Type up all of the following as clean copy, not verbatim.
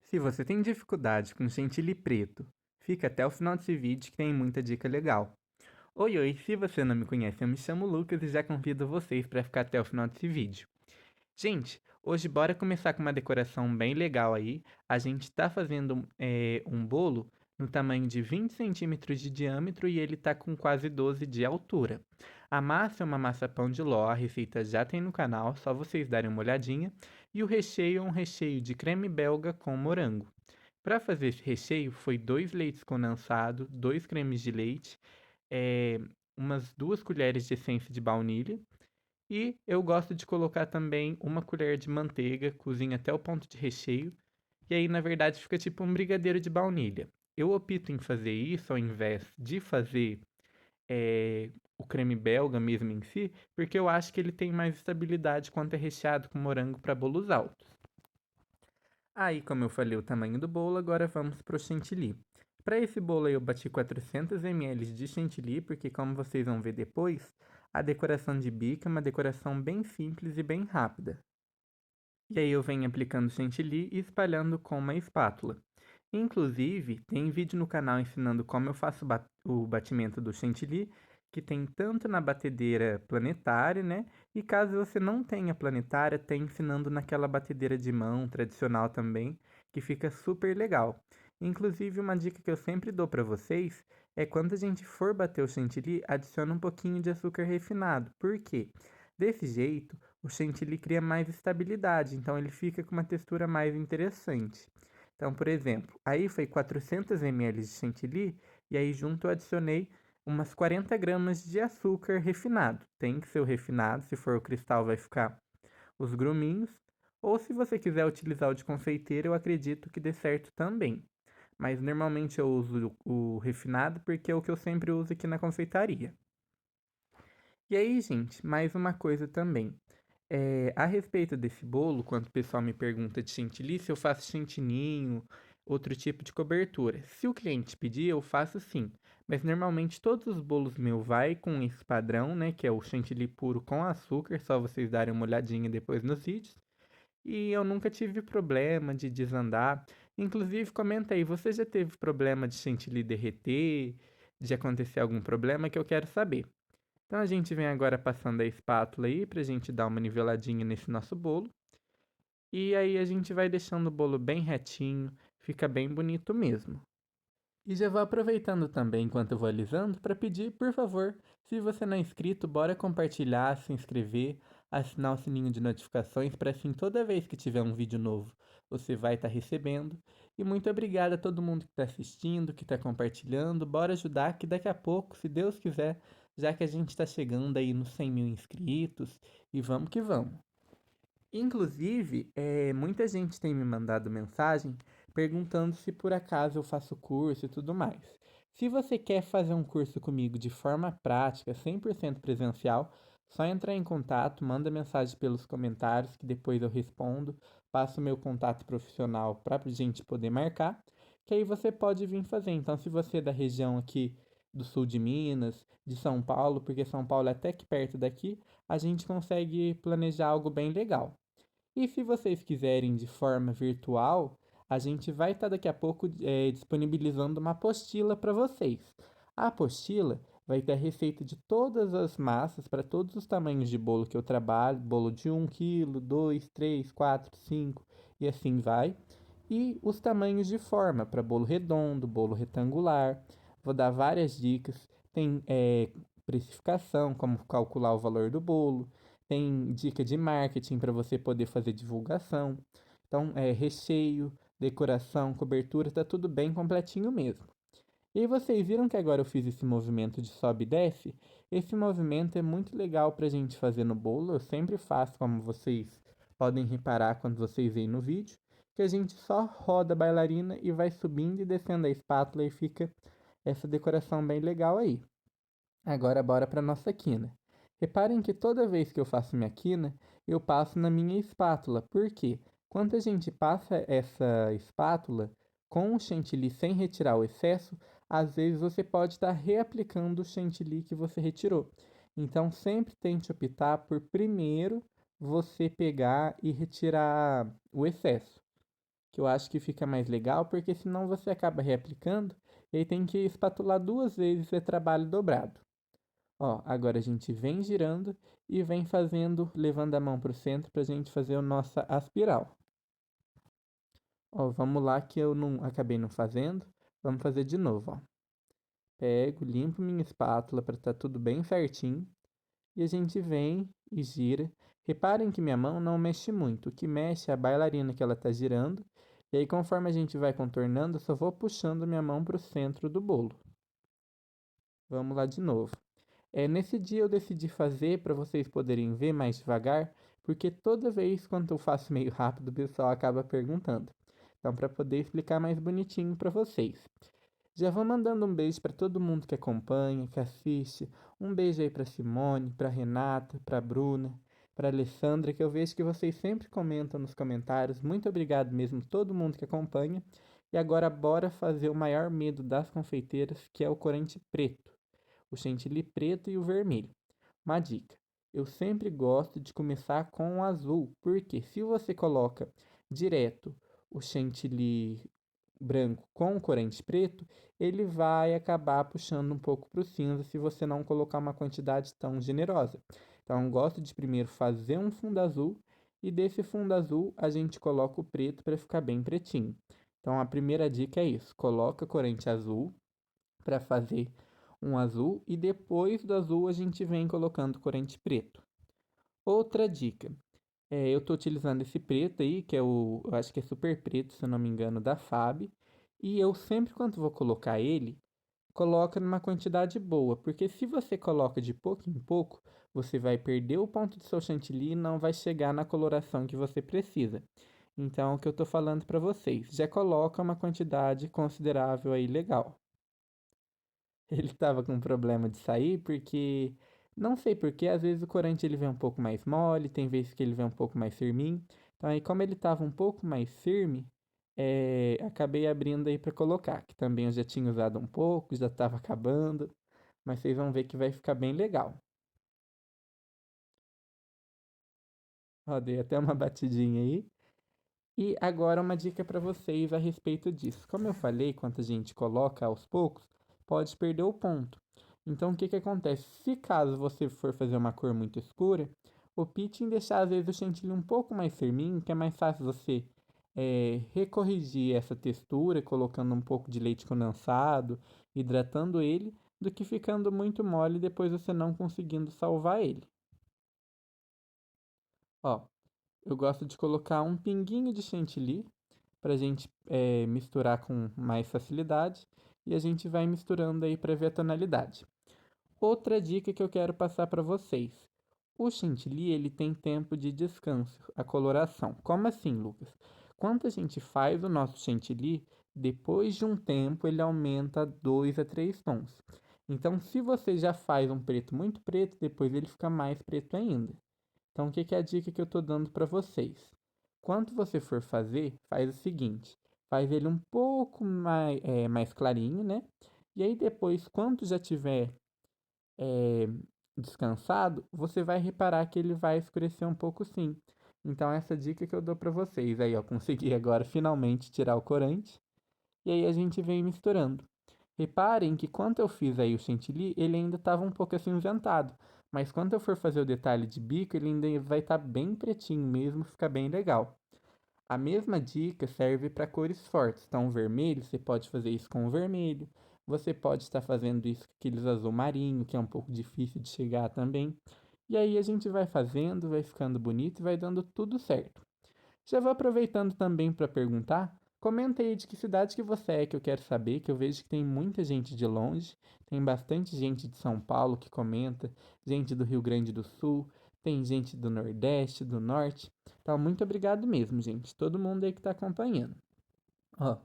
Se você tem dificuldade com chantilly preto, fica até o final desse vídeo que tem muita dica legal. Oi, oi, se você não me conhece, eu me chamo Lucas e já convido vocês para ficar até o final desse vídeo. Gente, hoje bora começar com uma decoração bem legal aí. A gente está fazendo um bolo no tamanho de 20 centímetros de diâmetro e ele está com quase 12 de altura. A massa é uma massa pão de ló, a receita já tem no canal, só vocês darem uma olhadinha. E o recheio é um recheio de creme belga com morango. Para fazer esse recheio, foi 2 leites condensados, 2 cremes de leite, eh, umas 2 colheres de essência de baunilha e eu gosto de colocar também uma colher de manteiga, cozinha até o ponto de recheio, e aí na verdade fica tipo um brigadeiro de baunilha. Eu opto em fazer isso ao invés de fazer o creme belga mesmo em si, porque eu acho que ele tem mais estabilidade quando é recheado com morango para bolos altos. Aí, como eu falei o tamanho do bolo, agora vamos para o chantilly. Para esse bolo aí eu bati 400 ml de chantilly, porque como vocês vão ver depois, a decoração de bico é uma decoração bem simples e bem rápida. E aí eu venho aplicando chantilly e espalhando com uma espátula. Inclusive, tem vídeo no canal ensinando como eu faço o batimento do chantilly, que tem tanto na batedeira planetária, né? E caso você não tenha planetária, tem ensinando naquela batedeira de mão tradicional também, que fica super legal. Inclusive, uma dica que eu sempre dou para vocês é quando a gente for bater o chantilly, adiciona um pouquinho de açúcar refinado. Por quê? Desse jeito, o chantilly cria mais estabilidade, então ele fica com uma textura mais interessante. Então, por exemplo, aí foi 400 ml de chantilly e aí junto eu adicionei umas 40 gramas de açúcar refinado. Tem que ser o refinado, se for o cristal vai ficar os gruminhos. Ou se você quiser utilizar o de confeiteiro, eu acredito que dê certo também. Mas normalmente eu uso o refinado porque é o que eu sempre uso aqui na confeitaria. E aí, gente, mais uma coisa também. A respeito desse bolo, quando o pessoal me pergunta de chantilly, se eu faço chantininho, outro tipo de cobertura. Se o cliente pedir, eu faço sim. Mas normalmente todos os bolos meus vai com esse padrão, né? Que é o chantilly puro com açúcar, só vocês darem uma olhadinha depois nos vídeos. E eu nunca tive problema de desandar. Inclusive, comenta aí, você já teve problema de chantilly derreter, de acontecer algum problema que eu quero saber. Então a gente vem agora passando a espátula aí pra gente dar uma niveladinha nesse nosso bolo. E aí a gente vai deixando o bolo bem retinho, fica bem bonito mesmo. E já vou aproveitando também enquanto eu vou alisando para pedir, por favor, se você não é inscrito, bora compartilhar, se inscrever, assinar o sininho de notificações para assim toda vez que tiver um vídeo novo você vai estar recebendo. E muito obrigado a todo mundo que está assistindo, que está compartilhando. Bora ajudar que daqui a pouco, se Deus quiser, já que a gente está chegando aí nos 100 mil inscritos, e vamos que vamos. Inclusive, muita gente tem me mandado mensagem perguntando se por acaso eu faço curso e tudo mais. Se você quer fazer um curso comigo de forma prática, 100% presencial, só entrar em contato, manda mensagem pelos comentários que depois eu respondo, passo o meu contato profissional para a gente poder marcar, que aí você pode vir fazer. Então, se você é da região aqui do sul de Minas, de São Paulo, porque São Paulo é até que perto daqui, a gente consegue planejar algo bem legal. E se vocês quiserem de forma virtual, a gente vai estar daqui a pouco disponibilizando uma apostila para vocês. A apostila vai ter a receita de todas as massas para todos os tamanhos de bolo que eu trabalho, bolo de 1 quilo, 2, 3, 4, 5 e assim vai. E os tamanhos de forma para bolo redondo, bolo retangular. Vou dar várias dicas. Tem precificação, como calcular o valor do bolo. Tem dica de marketing para você poder fazer divulgação. Então, recheio, decoração, cobertura, tá tudo bem completinho mesmo. E aí vocês viram que agora eu fiz esse movimento de sobe e desce? Esse movimento é muito legal para a gente fazer no bolo. Eu sempre faço, como vocês podem reparar quando vocês veem no vídeo, que a gente só roda a bailarina e vai subindo e descendo a espátula e fica essa decoração bem legal aí. Agora bora para nossa quina. Reparem que toda vez que eu faço minha quina, eu passo na minha espátula. Por quê? Quando a gente passa essa espátula com o chantilly sem retirar o excesso, às vezes você pode estar reaplicando o chantilly que você retirou. Então sempre tente optar por primeiro você pegar e retirar o excesso, que eu acho que fica mais legal, porque senão você acaba reaplicando e aí tem que espatular 2 vezes, é trabalho dobrado. Ó, agora a gente vem girando e vem fazendo, levando a mão para o centro para a gente fazer a nossa aspiral. Ó, vamos lá que eu não acabei não fazendo. Vamos fazer de novo, ó. Pego, limpo minha espátula para estar tudo bem certinho. E a gente vem e gira. Reparem que minha mão não mexe muito. O que mexe é a bailarina que ela está girando. E aí, conforme a gente vai contornando, eu só vou puxando minha mão para o centro do bolo. Vamos lá de novo. Nesse dia eu decidi fazer para vocês poderem ver mais devagar, porque toda vez quando eu faço meio rápido, o pessoal acaba perguntando. Então, para poder explicar mais bonitinho para vocês. Já vou mandando um beijo para todo mundo que acompanha, que assiste. Um beijo aí para Simone, para Renata, para Bruna, para Alessandra, que eu vejo que vocês sempre comentam nos comentários. Muito obrigado mesmo todo mundo que acompanha. E agora bora fazer o maior medo das confeiteiras, que é o corante preto, o chantilly preto e o vermelho. Uma dica: eu sempre gosto de começar com o azul, porque se você coloca direto o chantilly branco com o corante preto, ele vai acabar puxando um pouco para o cinza se você não colocar uma quantidade tão generosa. Então, eu gosto de primeiro fazer um fundo azul e desse fundo azul a gente coloca o preto para ficar bem pretinho. Então, a primeira dica é isso: coloca corante azul para fazer um azul e depois do azul a gente vem colocando corante preto. Outra dica: eu estou utilizando esse preto aí, que é eu acho que é super preto, se eu não me engano, da FAB. E eu sempre, quando vou colocar ele, coloca numa quantidade boa, porque se você coloca de pouco em pouco, você vai perder o ponto do seu chantilly e não vai chegar na coloração que você precisa. Então, o que eu estou falando para vocês, já coloca uma quantidade considerável aí legal. Ele estava com problema de sair porque não sei porque, às vezes o corante ele vem um pouco mais mole, tem vezes que ele vem um pouco mais firminho. Então aí como ele estava um pouco mais firme, acabei abrindo aí para colocar, que também eu já tinha usado um pouco, já estava acabando, mas vocês vão ver que vai ficar bem legal. Ó, dei até uma batidinha aí. E agora uma dica para vocês a respeito disso. Como eu falei, quando a gente coloca aos poucos, pode perder o ponto. Então, o que que acontece? Se caso você for fazer uma cor muito escura, o pitching deixar às vezes o chantilly um pouco mais firminho, que é mais fácil você recorrigir essa textura, colocando um pouco de leite condensado, hidratando ele, do que ficando muito mole e depois você não conseguindo salvar ele. Ó, eu gosto de colocar um pinguinho de chantilly para a gente misturar com mais facilidade e a gente vai misturando aí para ver a tonalidade. Outra dica que eu quero passar para vocês: o chantilly ele tem tempo de descanso, a coloração. Como assim, Lucas? Quando a gente faz o nosso chantilly, depois de um tempo ele aumenta 2 a 3 tons. Então, se você já faz um preto muito preto, depois ele fica mais preto ainda. Então, o que que é a dica que eu estou dando para vocês? Quando você for fazer, faz o seguinte: faz ele um pouco mais clarinho, né? E aí depois, quando já tiver é, descansado, você vai reparar que ele vai escurecer um pouco sim. Então, essa dica que eu dou para vocês. Aí, ó, consegui agora finalmente tirar o corante. E aí a gente vem misturando. Reparem que quando eu fiz aí o chantilly, ele ainda estava um pouco acinzentado. Mas quando eu for fazer o detalhe de bico, ele ainda vai estar bem pretinho mesmo, fica bem legal. A mesma dica serve para cores fortes. Então, o vermelho, você pode fazer isso com o vermelho. Você pode estar fazendo isso com aqueles azul marinho, que é um pouco difícil de chegar também. E aí a gente vai fazendo, vai ficando bonito e vai dando tudo certo. Já vou aproveitando também para perguntar, comenta aí de que cidade que você é, que eu quero saber, que eu vejo que tem muita gente de longe, tem bastante gente de São Paulo que comenta, gente do Rio Grande do Sul, tem gente do Nordeste, do Norte. Então, muito obrigado mesmo, gente. Todo mundo aí que está acompanhando. Ó,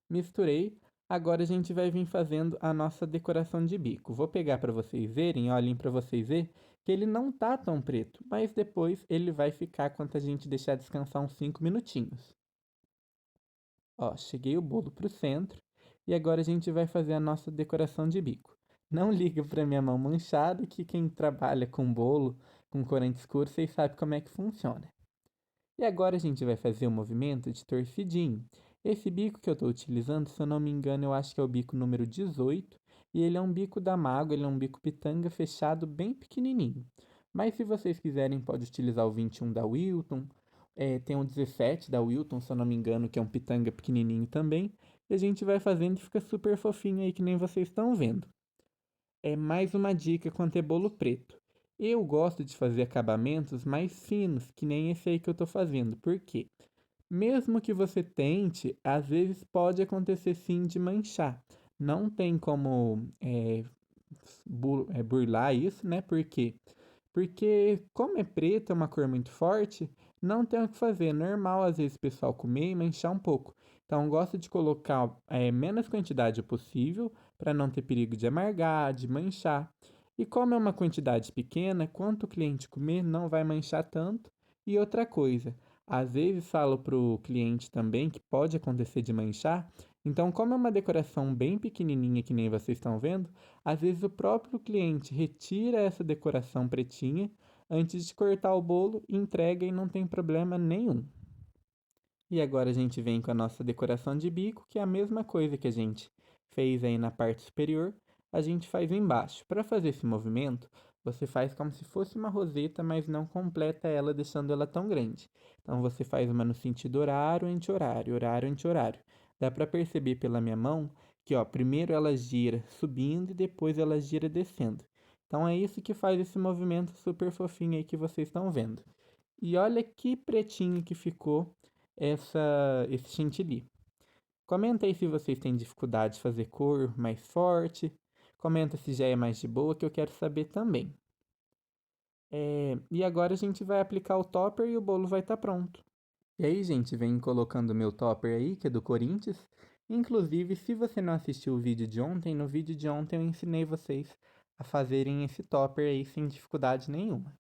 misturei. Agora a gente vai vir fazendo a nossa decoração de bico. Vou pegar para vocês verem, olhem para vocês verem, que ele não tá tão preto, mas depois ele vai ficar quando a gente deixar descansar uns 5 minutinhos. Ó, cheguei o bolo pro centro e agora a gente vai fazer a nossa decoração de bico. Não liga para minha mão manchada, que quem trabalha com bolo, com corante escuro, vocês sabem como é que funciona. E agora a gente vai fazer o movimento de torcidinho. Esse bico que eu estou utilizando, se eu não me engano, eu acho que é o bico número 18, e ele é um bico da Mago, ele é um bico pitanga fechado bem pequenininho. Mas se vocês quiserem, pode utilizar o 21 da Wilton, tem o 17 da Wilton, se eu não me engano, que é um pitanga pequenininho também, e a gente vai fazendo e fica super fofinho aí, que nem vocês estão vendo. É mais uma dica quanto é bolo preto. Eu gosto de fazer acabamentos mais finos, que nem esse aí que eu tô fazendo. Por quê? Mesmo que você tente, às vezes pode acontecer sim de manchar. Não tem como burlar isso, né? Por quê? Porque como é preto, é uma cor muito forte, não tem o que fazer. É normal às vezes o pessoal comer e manchar um pouco. Então gosto de colocar menos quantidade possível para não ter perigo de amargar, de manchar. E como é uma quantidade pequena, quanto o cliente comer não vai manchar tanto. E outra coisa, às vezes falo para o cliente também que pode acontecer de manchar. Então, como é uma decoração bem pequenininha que nem vocês estão vendo, às vezes o próprio cliente retira essa decoração pretinha antes de cortar o bolo, entrega e não tem problema nenhum. E agora a gente vem com a nossa decoração de bico, que é a mesma coisa que a gente fez aí na parte superior, a gente faz embaixo. Para fazer esse movimento, você faz como se fosse uma roseta, mas não completa ela, deixando ela tão grande. Então você faz uma no sentido horário, anti-horário, horário, anti-horário. Dá para perceber pela minha mão que, ó, primeiro ela gira subindo e depois ela gira descendo. Então é isso que faz esse movimento super fofinho aí que vocês estão vendo. E olha que pretinho que ficou esse chantilly. Comenta aí se vocês têm dificuldade de fazer cor mais forte. Comenta se já é mais de boa, que eu quero saber também. E agora a gente vai aplicar o topper e o bolo vai estar pronto. E aí, gente, vem colocando o meu topper aí, que é do Corinthians. Inclusive, se você não assistiu o vídeo de ontem, no vídeo de ontem eu ensinei vocês a fazerem esse topper aí sem dificuldade nenhuma.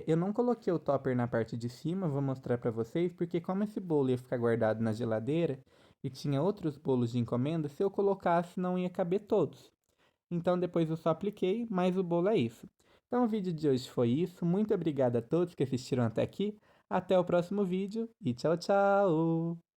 Eu não coloquei o topper na parte de cima, vou mostrar pra vocês, porque como esse bolo ia ficar guardado na geladeira e tinha outros bolos de encomenda, se eu colocasse não ia caber todos. Então depois eu só apliquei, mas o bolo é isso. Então o vídeo de hoje foi isso. Muito obrigado a todos que assistiram até aqui. Até o próximo vídeo e tchau, tchau!